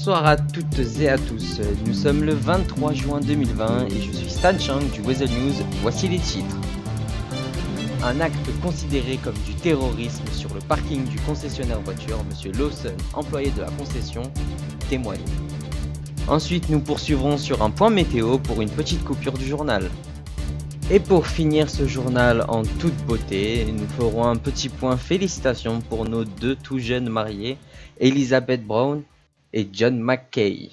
Bonsoir à toutes et à tous, nous sommes le 23 juin 2020 et je suis Stan Chang du Weather News, voici les titres. Un acte considéré comme du terrorisme sur le parking du concessionnaire voiture, Monsieur Lawson, employé de la concession, témoigne. Ensuite nous poursuivrons sur un point météo pour une petite coupure du journal. Et pour finir ce journal en toute beauté, nous ferons un petit point félicitations pour nos deux tout jeunes mariés, Elizabeth Brown et John McKay.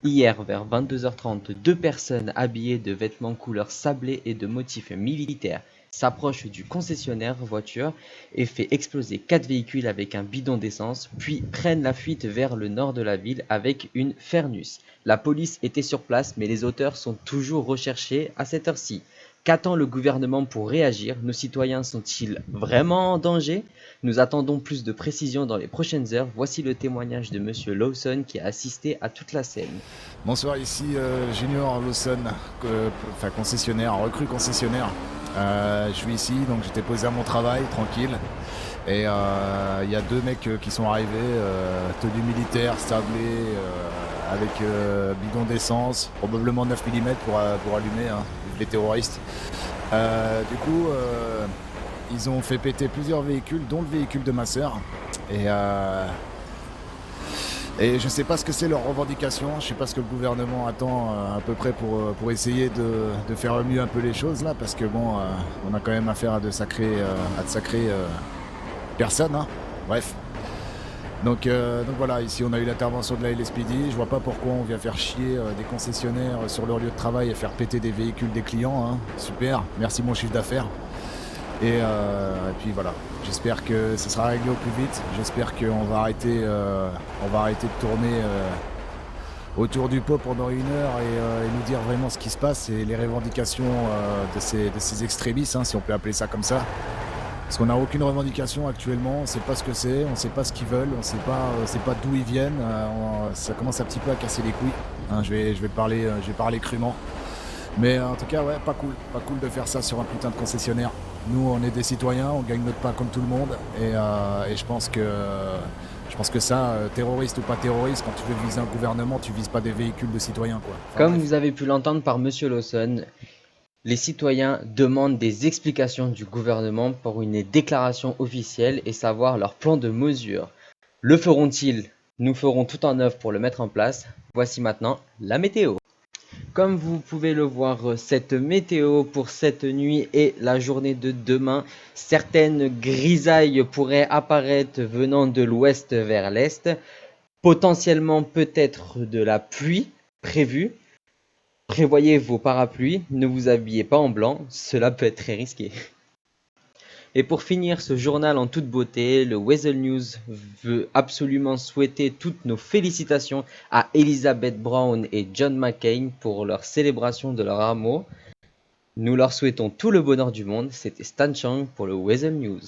Hier, vers 22h30, deux personnes habillées de vêtements couleur sablé et de motifs militaires s'approchent du concessionnaire voiture et fait exploser 4 véhicules avec un bidon d'essence, puis prennent la fuite vers le nord de la ville avec une Fernus. La police était sur place, mais les auteurs sont toujours recherchés à cette heure-ci. Qu'attend le gouvernement pour réagir? Nos citoyens sont-ils vraiment en danger? Nous attendons plus de précisions dans les prochaines heures. Voici le témoignage de Monsieur Lawson qui a assisté à toute la scène. Bonsoir, ici Junior Lawson, concessionnaire, recrue concessionnaire. Je suis ici, donc j'étais posé à mon travail, tranquille. Et il y a deux mecs qui sont arrivés, tenue militaire, sablé, avec bidon d'essence, probablement 9 mm pour allumer, hein, les terroristes. Ils ont fait péter plusieurs véhicules, dont le véhicule de ma sœur. Et je sais pas ce que c'est leur revendication, je sais pas ce que le gouvernement attend à peu près pour essayer de faire mieux un peu les choses là, parce que bon, on a quand même affaire à de sacrées personnes, hein. Bref. Donc voilà, ici on a eu l'intervention de la LSPD, je vois pas pourquoi on vient faire chier des concessionnaires sur leur lieu de travail et faire péter des véhicules des clients, hein. Super, merci mon chiffre d'affaires. Et puis voilà, j'espère que ce sera réglé au plus vite, j'espère qu'on va arrêter de tourner autour du pot pendant une heure et nous dire vraiment ce qui se passe et les revendications de ces extrémistes, hein, si on peut appeler ça comme ça. Parce qu'on n'a aucune revendication actuellement, on ne sait pas ce que c'est, on ne sait pas ce qu'ils veulent, on ne sait pas d'où ils viennent, ça commence un petit peu à casser les couilles, hein, je vais parler crûment. Mais en tout cas, ouais, pas cool de faire ça sur un putain de concessionnaire. Nous, on est des citoyens, on gagne notre pain comme tout le monde, et je pense que ça, terroriste ou pas terroriste, quand tu veux viser un gouvernement, tu vises pas des véhicules de citoyens, quoi. Enfin, Comme bref. vous avez pu l'entendre par Monsieur Lawson, les citoyens demandent des explications du gouvernement pour une déclaration officielle et savoir leur plan de mesure. Le feront-ils? Nous ferons tout en œuvre pour le mettre en place. Voici maintenant la météo. Comme vous pouvez le voir, cette météo pour cette nuit et la journée de demain, certaines grisailles pourraient apparaître venant de l'ouest vers l'est, potentiellement peut-être de la pluie prévue. Prévoyez vos parapluies, ne vous habillez pas en blanc, cela peut être très risqué. Et pour finir ce journal en toute beauté, le Weather News veut absolument souhaiter toutes nos félicitations à Elizabeth Brown et John McCain pour leur célébration de leur amour. Nous leur souhaitons tout le bonheur du monde. C'était Stan Chang pour le Weather News.